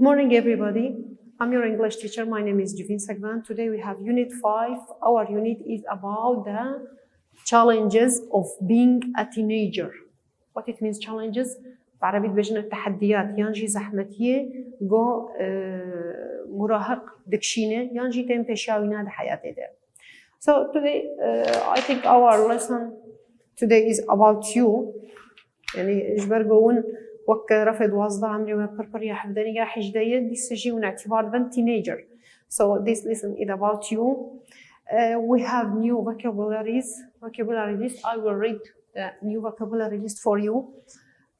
morning, everybody. I'm your English teacher. My name is Beşa5. Today we have Unit 5. Our unit is about the challenges of being a teenager. What it means challenges? بعربي بيجنا التحديات يانجي زحمتية جو مراهق دكشينة يانجي تم بيشاوينا ده حياتي ده. So today I think our lesson today is about you. يعني إجبار جون وك رفض وصدع عمري وبربر يا حفظني يا حجدية دي سجي ونعتبر بنت teenager. So this lesson is about you. We have new vocabulary list. I will read the new vocabulary list for you.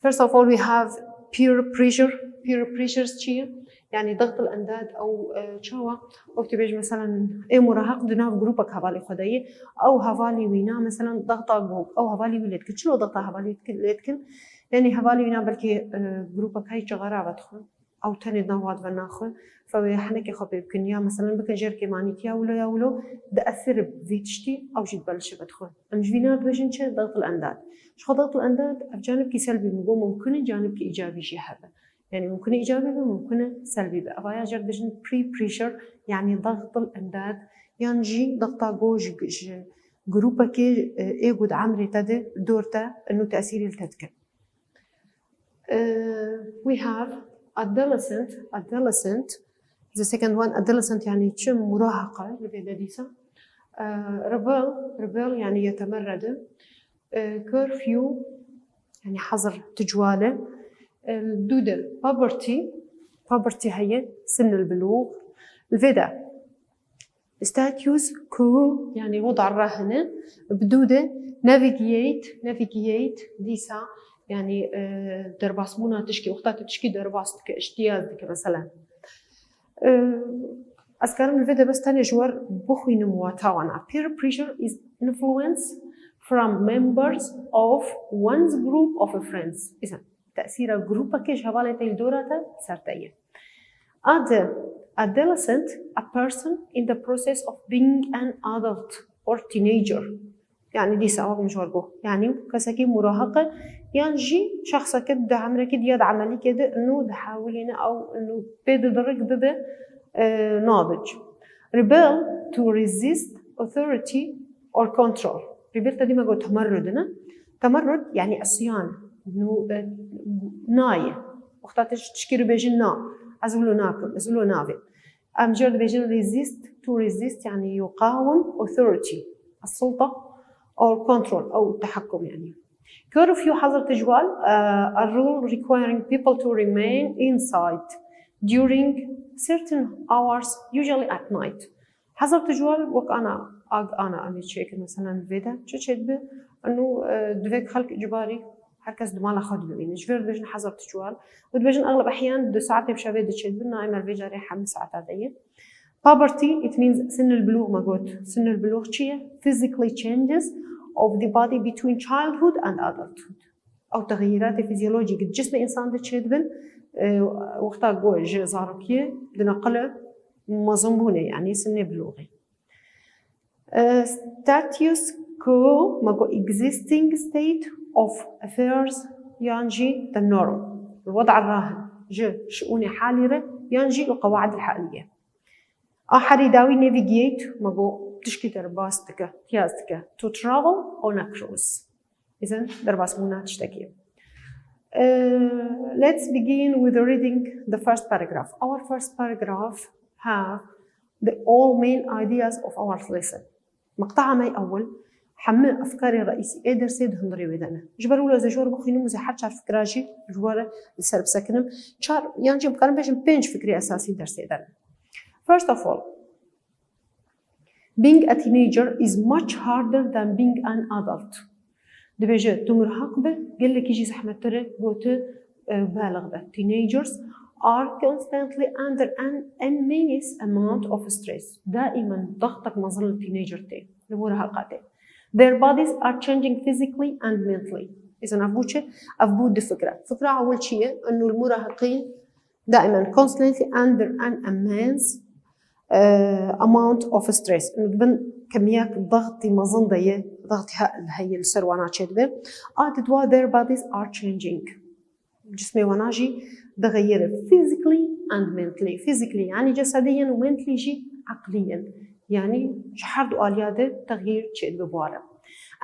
First of all, we have peer pressure. Peer pressure شيء يعني ضغط الأنداد أو شوا وقت بيجي مثلا مراهق دنا في جروبك هفالي خداي أو هفالي وينا مثلا ضغط جروب أو هفالي ولدك شنو ضغط هفالي ولدك يعني هفالي وينا بلكي جروبك هاي شغرة بدخل أو تاني نواد بناخذ فحنك خبيب كنيا مثلا بك جركي مانيتيا ولا يولو ده أثر بفيتشتي أو جد بلش بدخل أمجفينا بيجن شيء ضغط الأنداد شو ضغط الأنداد بجانبك سلبي ممكن جانبك إيجابي شيء هذا يعني ممكن إيجابي وممكن سلبي بقى فيا جرب بيجن pre-pressure يعني ضغط الأنداد ينجي ضغطة جوج جروبك إيجود عمري تده دورته إنه تأثير التذكر. We have adolescent. The second one adolescent يعني شم مراهقة لبيداديسة. rebel يعني يتمرد. curfew يعني حظر تجواله. الدودة poverty هي سن البلوغ. الفدا status quo يعني وضع الراهنة. بدودة navigate ديسا يعني درباس مونا تشكي وقتها تشكي درباس اشتياز مثلا أذكر الفيديو بس تاني جوار بخوي نمواتا وانا peer pressure is influence from members of one's group of friends إذا تأثير جروبك كيش هوالي تيل دورته سرتيه adolescent a person in the process of being an adult or teenager يعني دي سبب مش ورجوه يعني كسكي مراهقة ينجي شخص كده عمره كده يد عملي كده إنه ده حاولينا أو إنه بدرج ده ناضج rebel to resist authority or control rebel تدي ما قلت تمرد يعني عصيان إنه ناية وقتها تشكير بيجن أزولو نافي أمجرد بيجن resist يعني يقاوم authority السلطة or control أو التحكم يعني. curfew حظر تجوال a rule requiring people to remain inside during certain hours usually at night. حظر تجوال وك أنا أمي تشيك مثلا فيدا تشيك به إنه دفك خلق إجباري هركز دماغ خد بمين جبر بيجن حظر تجوال وبيجن أغلب أحيان دو ساعات بشبه تشيك بنا إما الفيجا ريحة من ساعات هذه. Poverty it means سن البلوغ ما قلت سن البلوغ شيء physically changes of the body between childhood and adulthood أو تغييرات فيزيولوجية جسم الإنسان ده تشدبن وقتها جوج زاركية لنقله مظنبونة يعني سن بلوغي. status quo ما قو existing state of affairs ينجي the norm الوضع الراهن شؤون حالية ينجي القواعد الحالية. آخر داوي navigate ما قو تشكي درباستك تيازتك to travel on a cruise إذن درباس مونا تشتكي. Let's begin with reading the first paragraph. Our first paragraph have the all main ideas of our lesson. مقطع ماي أول حمل أفكاري الرئيسي إيه درسي دهندري ودنا جبروا له زجور بخينهم زي حد شار فكراجي جواره السرب سكنم شار يانجي مقارن بيجن بينج فكري أساسي درسي دنا. First of all, being a teenager is much harder than being an adult. دبيجة تمرهق به قال لك يجي زحمة ترى قوت بالغ به. Teenagers are constantly under an immense amount of stress. دائما ضغطك مظل التينيجر تي المراهقات. Their bodies are changing physically and mentally. إذا أفبود فكرة أول شيء إنه المراهقين دائما constantly under an immense amount of stress إنه تبن كميات ضغط مظن ضيق ضغط هي السروانات شدبه. Their bodies are changing. جسمي وناجي تغير physically and mentally. physically يعني جسديا و mentally جي عقليا يعني شحرد آلياده تغيير شيء ببواره.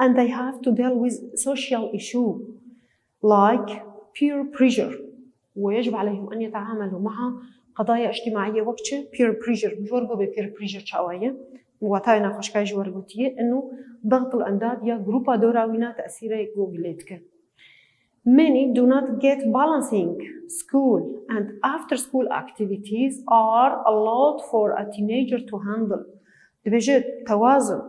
And they have to deal with social issue like peer pressure ويجب عليهم أن يتعاملوا مع قضايا اجتماعية وقت peer pressure. مش ورقوا ب peer pressure شوية واتاينا خشكاي جو ورقوتيه إنه ضغط الأنداد يا جروبا دوراوينا تأثيره جوجلتك. Many do not get balancing school and after school activities are a lot for a teenager to handle. دبجت توازن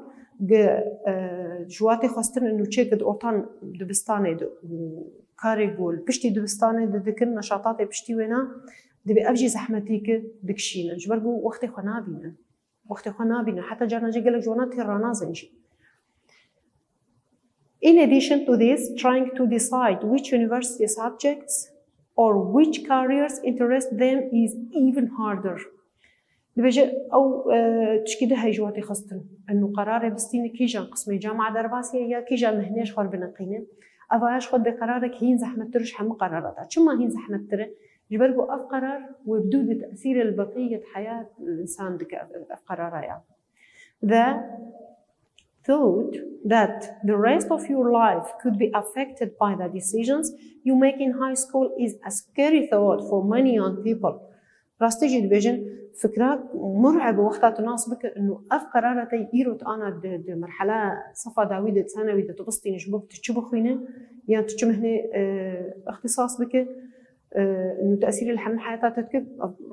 جواتي خاصتن إنه تشيك دورتان دبستاني دو وكاري جول بشتي دبستاني دذكر نشاطات بشتي وينا دبي أبجي زحمتيك دكشينا جبرجو وقت خنابينا حتى جانا جيجلك جوانات الرنازنجي. In addition to this, trying to decide which university subjects or which careers interest them is even harder. دبجة أو تشكيده هاي جواتي خاصتن إنه قرار بستيني كيجان قسمي جامعة درباسية يا كيجان مهنيش خور بنقينه أفاش خد بقرارك هين زحمة ترش هم قراراتها شو ما هين زحمة ترى جبرجو أفقرار وبدود تأثير البقية حياة الإنسان دك أفقرارها يعني. The thought that the rest of your life could be affected by the decisions you make in high school is a scary thought for many young people. راستيجي دبجن فكرة مرعبة وقتها تناسبك إنه أفقرارتي إيروت أنا د مرحلة صفا داويدة ثانوي د تبسطي نشبك تشبه خوينة يعني تشمهني اختصاص بك إنه تأثير الحمل حياتها تتكب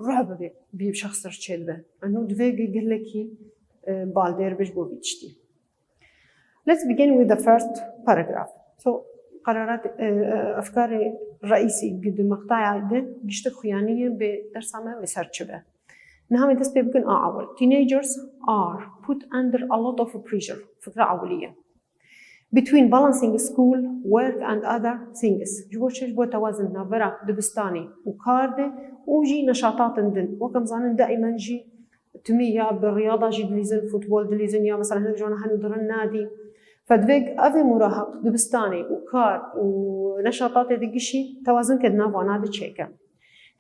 رعبة بشخص رشيد به إنه دفاقي قال لكي بالدير بجبو بيتشتي. Let's begin with the first paragraph. So قرارات أفكار رئيسي قد مقطع ده جشت خيانية بدرس ما ويسرش به. نهم تسبب يمكن أول. Teenagers are put under a lot of pressure. فكرة أولية. Between balancing school, work and other things. جبو توازن نبرة دبستاني وكارده وجي نشاطات دن وكم زانن دائما جي تمية بالرياضة جي دليزن فوتبول دليزن يا مثلا هنك جونا هندر النادي فدفق أفي مراهق دبستاني وكار ونشاطات دقشي توازن كدنا فانا تشيكا.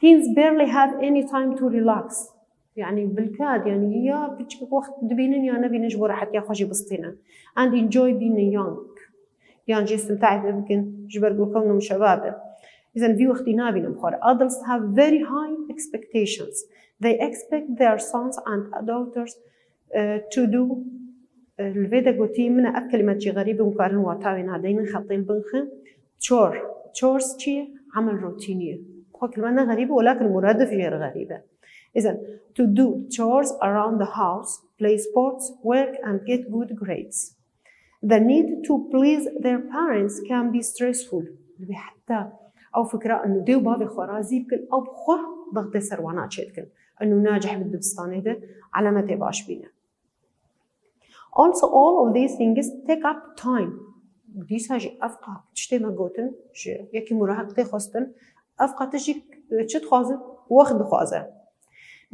Teens barely have any time to relax. يعني بالكاد يعني يا بتشك وقت دبينن يا نبي نجبر حتى ياخذ بسطينا and enjoy being young. يعني جي استمتعت يمكن جبرجو كونهم شباب. إذا في وقت نابين مخور. Adults have very high expectations. They expect their sons and daughters to do الفيدا قوتي من كلمة جي غريبة مقارن واتاوين هذين خطين بنخ chores شيء عمل روتيني. هو كلمة غريبة ولكن مرادف غير غريبة. إذن to do chores around the house, play sports, work and get good grades. The need to please their parents can be stressful. حتى أو فكرة إنه ديو بابي خرازي بكل أو بخور ضغط سروانات شيتكن إنه ناجح بالدبستاني ده على ما تباش بينا. Also all of these things take up time. دي ساجي أفقا تشتي ما قوتن يكي مراهق تخوستن أفقا تجي تشت خوازن وقت خوازن.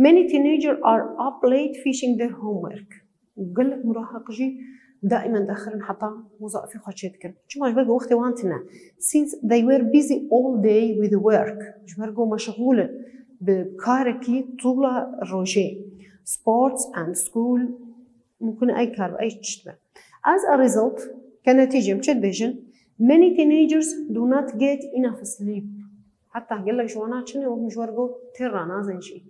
Many teenagers are up late finishing their homework. وقال لك مراهق جي دائما داخرن حتى وظائف خشيتكن. شو ما جبرجو وقت وانتنا since they were busy all day with work. جبرجو مشغولة بكاركي طول الروجي. Sports and school ممكن أي كار أي تشتبه. As a result كنتيجة مشد بيجن many teenagers do not get enough sleep. حتى قال لك جوانا شنو ومجبرجو ترانا زين شيء.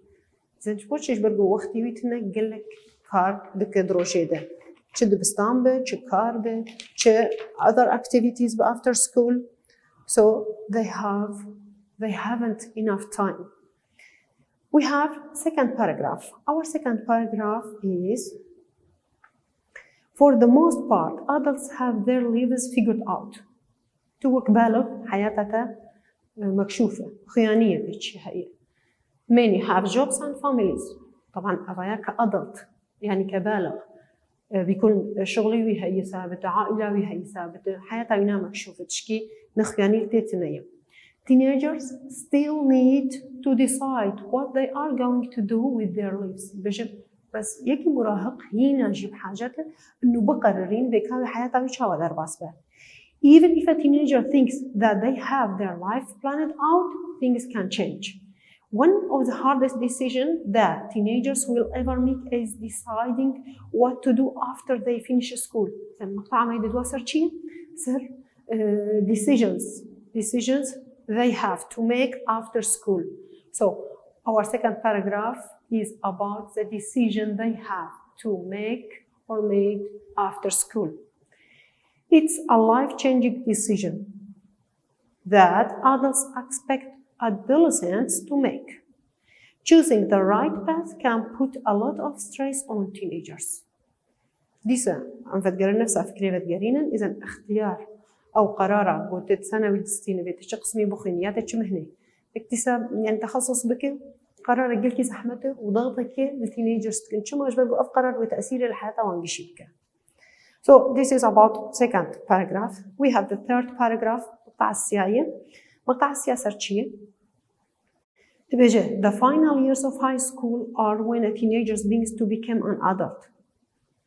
زين شبوتش برجو وقتي ويتنا قال لك كار دك دروشي ده شد بستامبه شد كارده شد other activities after school so they haven't enough time. We have second paragraph. Our second paragraph is for the most part adults have their lives figured out. توك بالغ حياتها مكشوفة خيانية بيتش هي. Many have jobs and families. طبعاً أفايا كأدلت يعني كبالغ بيكون شغلي وهي ثابت عائلة وهي ثابت حياتها وينها مكشوفة تشكي نخياني تيتنية. Teenagers still need to decide what they are going to do with their lives. بس يكي مراهق هنا جيب حاجته إنه بقررين بكاوي حياتها وش هو درباس به. Even if a teenager thinks that they have their life planned out, things can change. One of the hardest decisions that teenagers will ever make is deciding what to do after they finish school. المقطع ما يدوا سر decisions they have to make after school. So our second paragraph is about the decision they have to make or made after school. It's a life-changing decision that adults expect adolescents to make. Choosing the right path can put a lot of stress on teenagers. ديسا عم فتقرر نفسها فكرة فتقرينا إذا اختيار أو قرارة قلت ثانوي دستينة بيت قسمي بخينياتك مهنة اكتساب يعني تخصص بك قرار جلكي زحمته وضغطك للتينيجرز كنت شو ما أجبر قرار وتأثير الحياة وانجشي بك. So this is about second paragraph. We have the third paragraph مقطع السياية. مقطع السياسة رشية. The final years of high school are when a teenager begins to become an adult.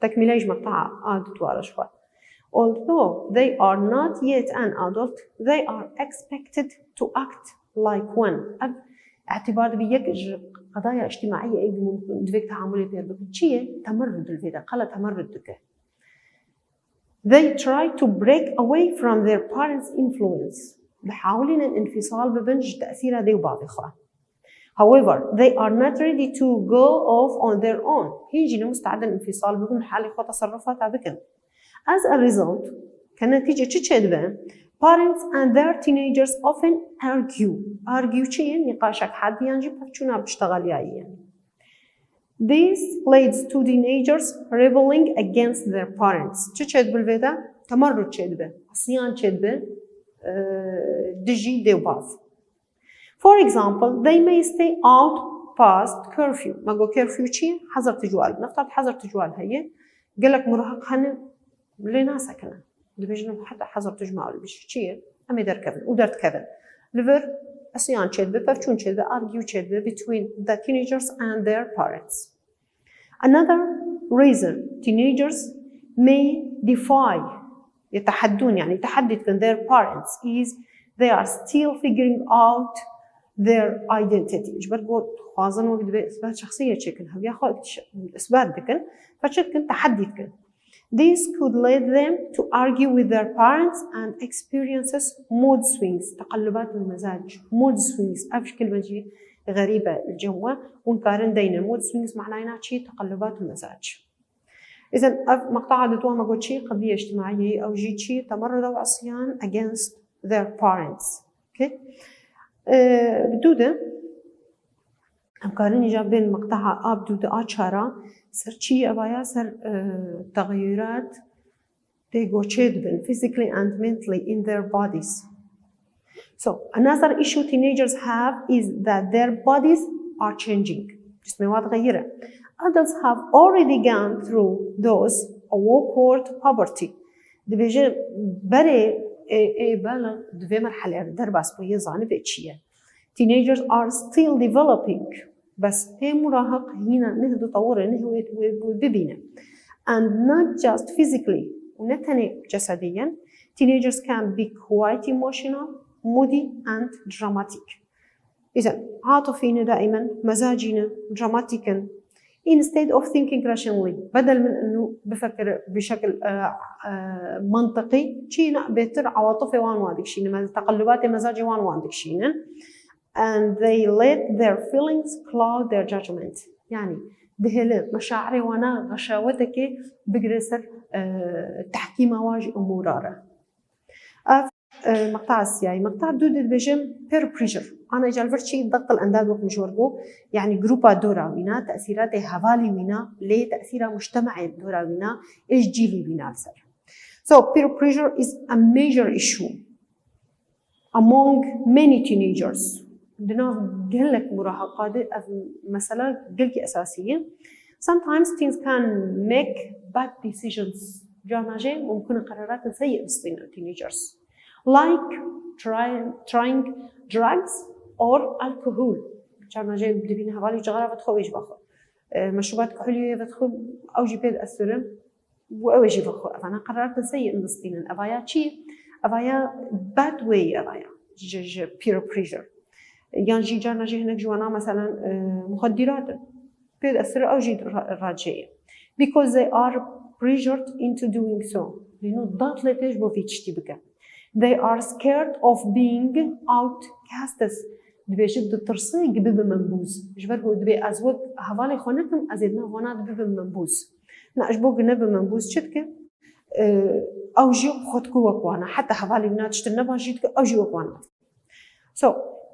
تكمليج مقطع عادت ورا شوي. Although they are not yet an adult, they are expected to act like one. اعتبار بيك قضايا اجتماعية أي ممكن دفك تعاملي بير بكتشية تمرد الفيدا قلة تمرد دك. They try to break away from their parents' influence. بحاولين الانفصال ببنج تأثير هذه وبعض إخوة. However, they are not ready to go off on their own. هيجينا مستعد الانفصال بكم حال إخوة تصرفات بكم. As a result, كنتيجة تشهد parents and their teenagers often argue شيء نقاشك حد ينجب بشونا بشتغل يعني. This leads to teenagers rebelling against their parents. تشهد بالفيدا تمرد تشهد به عصيان تشهد به دجي ديوباف. For example, they may stay out past curfew. ما قو curfew شيء حظر تجوال. نفترض حظر تجوال هي قالك مراهق هن لنا سكنه. دبيجنا حتى حظر تجمع البش شيء أمي در كذا ودرت كذا. لفر أصيان تشد بفرشون تشد argue تشد between the teenagers and their parents. Another reason teenagers may defy يتحدون يعني تحدث من their parents is they are still figuring out their identity. إيش بتقول خوازن وقت بإثبات شخصية شكل هم ياخذ إثبات ذكن فشكل تحدي ذكن. This could lead them to argue with their parents and experiences mood swings تقلبات المزاج mood swings أفش كلمة جي غريبة الجوة ونقارن دينا mood swings معناها شيء تقلبات المزاج. إذا مقطع دتوه ما قلت شيء قضية اجتماعية أو جيت شيء تمرد أو عصيان against their parents. Okay. بدودة مقارنة جابين مقطعها بدودة أشارة سر شيء أبايا سر تغيرات تيجوشيد physically and mentally in their bodies. So another issue teenagers have is that their bodies are changing. جسموات غيرة. Adults have already gone through those awkward puberty. دبيجي بري بالغ دبي مرحلة درباس بيزان بيتشيا. Teenagers are still developing. بس مراهق هنا نهض طور نهوت وببينا. And not just physically ونتني جسديا. Teenagers can be quite emotional, moody and dramatic. إذا عاطفينا دائما مزاجنا dramaticا. Instead of thinking rationally بدل من إنه بفكر بشكل منطقي شيء بيتر عواطفي وان وادك شيء تقلبات مزاجي وان وادك شيء and they let their feelings cloud their judgment يعني دهلا مشاعري وانا غشاوتك بجرسر تحكيم واجي أموراره مقطع السياي مقطع دود البجم peer pressure أنا جالفرت شيء ضغط الأنداد وقت مشورجو يعني جروبا دورا وينا تأثيرات هفالي وينا ليه تأثيرها مجتمعي دورا وينا إيش جيلي وينا لسر. So peer pressure is a major issue among many teenagers. عندنا قلك مراهقات مثلا قلك أساسية. Sometimes teens can make bad decisions. جاناجي ممكن قرارات سيئة بسطين teenagers. Like trying drugs or alcohol. جاناجي بدبينها بالي جغرافة خويش بخو. مشروبات كحولية بدخل أو جبيد أثرم وأوجي بخو. فأنا قرارات سيئة بسطين أبايا شيء أفايا bad way أفايا peer pressure يعني جي جارنا جي هناك جوانا مثلا مخدرات بيأثر أو جي راجعين because they are pressured into doing so لأنه ضغط لتيج بوفيتش تبقى they are scared of being outcasts دبي جد الترصيق بيبي منبوز جبرقو دبي أزوج هفالي خونتهم أزيدنا هونات بيبي منبوز نأجبوق نبي منبوز شتك أو جيو خدكو وقوانا حتى هفالي بناتش تنبها جيتك أو جيو وقوانا so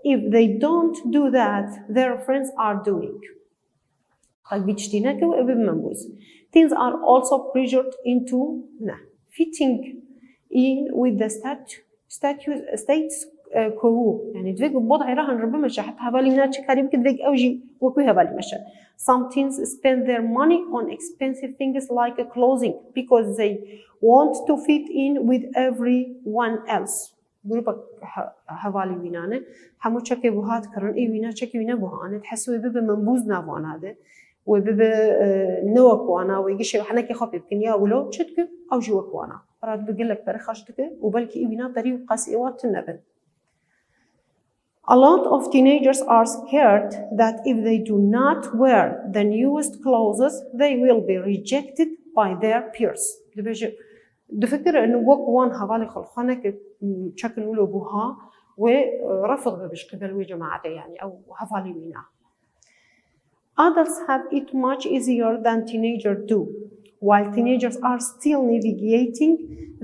if they don't do that their friends are doing teens are also pressured into fitting in with the status quo يعني دفيق بوضع راهن ربما حتى هبالي مناتش كاريب كدفيق أوجي وكوي هبالي مشان some teens spend their money on expensive things like clothing because they want to fit in with everyone else جروبك هوالي وينانه همو شكي بوهات كرن اي وينا شكي وينا بوهانه تحسوا بيبي منبوز نافوان هذا وبيبي نوك وانا ويجي حناكي خبي يمكن يا ولو شتك او جوك وانا راد بقول لك برخشتك وبلكي اي وينا طريق قاسي وات النبل A lot of teenagers are scared that if they do not wear the newest clothes they will be rejected by their peers دفكر انه وق وان هذالي خلخانك شكل ولو بوها ورفض بش قبل وجماعته يعني او هذالي وينا Adults have it much easier than teenagers do. While teenagers are still navigating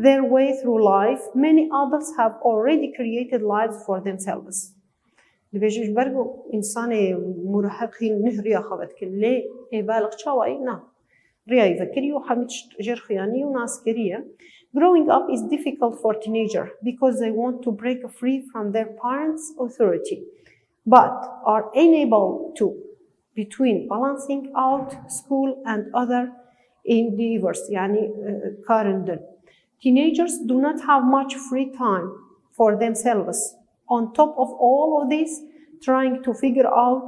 their way through life, many adults have already created lives for themselves. لبيجيش برجو إنسان مراهقين نهريا خبط كله يبالغ شوي نا ريا يفكري وحمش جر خياني وناس كريه. Growing up is difficult for teenagers because they want to break free from their parents' authority, but are unable to between balancing out school and other endeavors. يعني current teenagers do not have much free time for themselves. On top of all of this, trying to figure out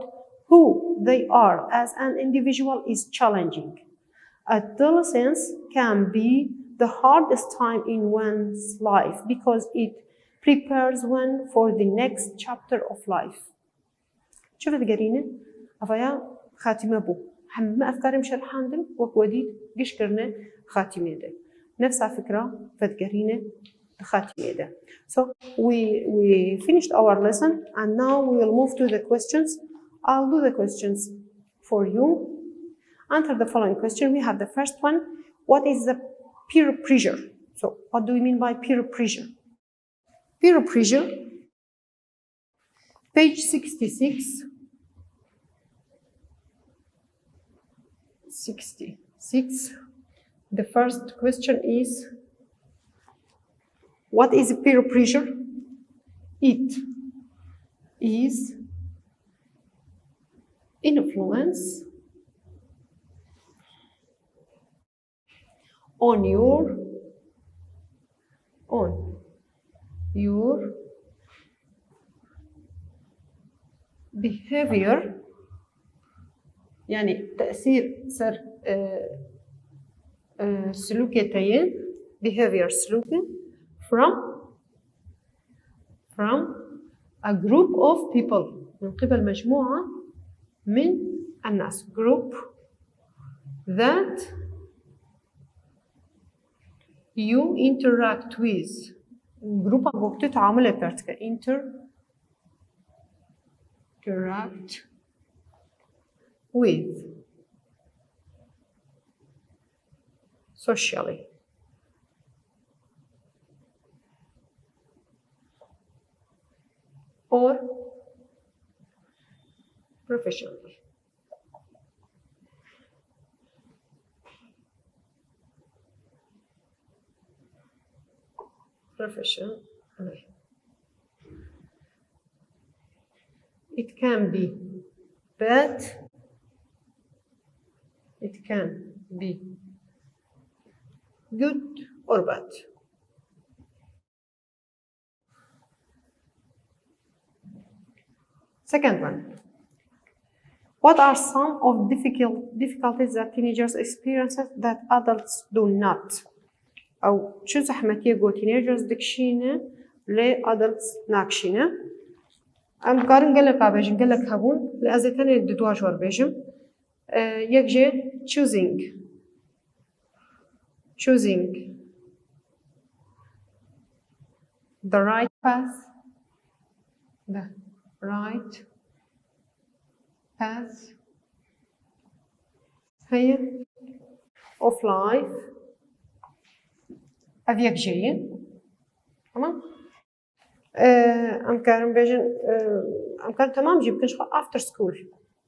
who they are as an individual is challenging. Adolescence can be the hardest time in one's life because it prepares one for the next chapter of life. شوفت قرينة أفايا خاتمة بو هم أفكار مشرحان دم وكوديد قش كرنا خاتمة ده نفس فكرة فتقرينة خاتمة ده. So we finished our lesson and now we will move to the questions. I'll do the questions for you. Answer the following question. We have the first one. What is the peer pressure? So what do we mean by peer pressure? Peer pressure, page 66. 66. The first question is, what is peer pressure? It is influence on your behavior يعني تأثير سر سلوكيتين behavior سلوكي from a group of people من قبل مجموعة من الناس group that you interact with group وقت تعامل بارتك interact with socially or professionally. It can be bad, it can be good or bad. Second one. What are some of difficulties that teenagers experience that adults do not? أو شو زحمتية جو teenagers دكشينة ل adults ناكشينة أم كارن قال لك عباجن قال لك هبون لأزتني الدواج ورباجم يكجي choosing the right path هي of life أبيك جايين تمام أمكان بيجن أمكان تمام جيب كنش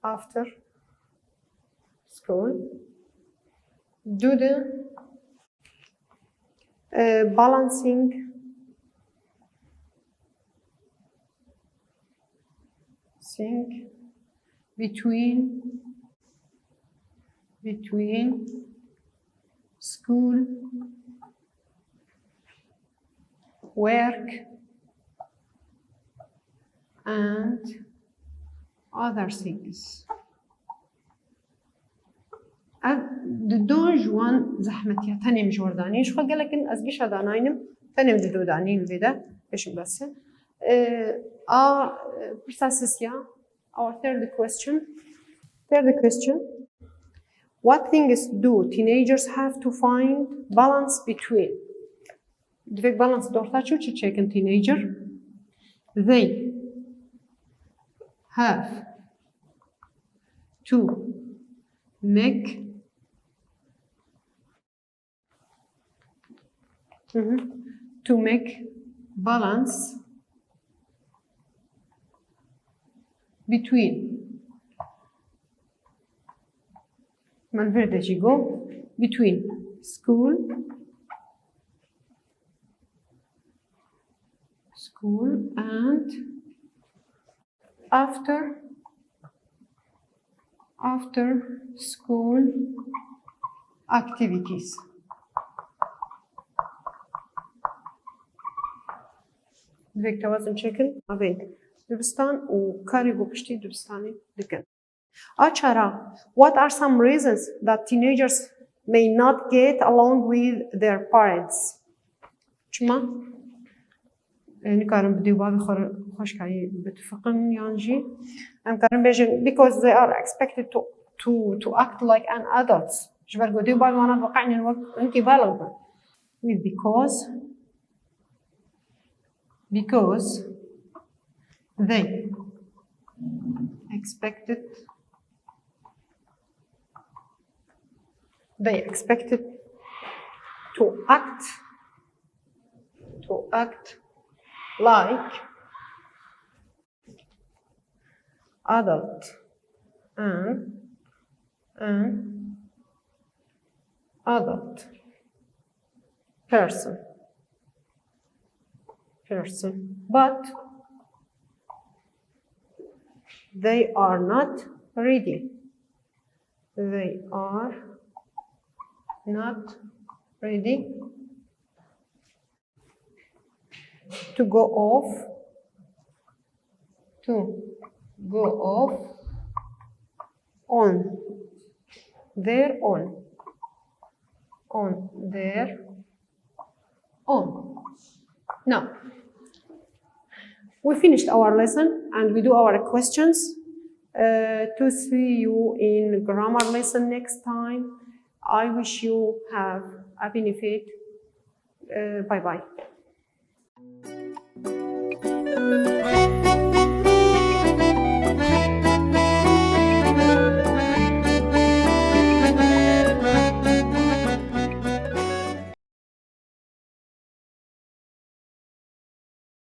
after school do the balancing between school, work, and other things. ددوج وان زحمتي تنم جورداني شو قال لك ان ازبيش هذا ناينم تنم ددوداني الفيدا ايش بس برساسيا our third question what things do teenagers have to find balance between دفك balance دورتا شو تشيكن teenager they have to make balance between between school and after school activities. بدك توازن شكل ما بين دبستان وكاريبو بشتي دبستاني دكن. Achara, what are some reasons that teenagers may not get along with their parents? شما؟ نكارن بدي بابي خوش كاي بتفقن يانجي. I'm كارن بيجن because they are expected to act like an adults. جبر قدي بابي وانا توقعني الوقت انتي بالغ. With because they expected to act like adult and adult person but they are not ready to go off on their own. Now, we finished our lesson and we do our questions. To see you in grammar lesson next time. I wish you have a benefit. Bye bye.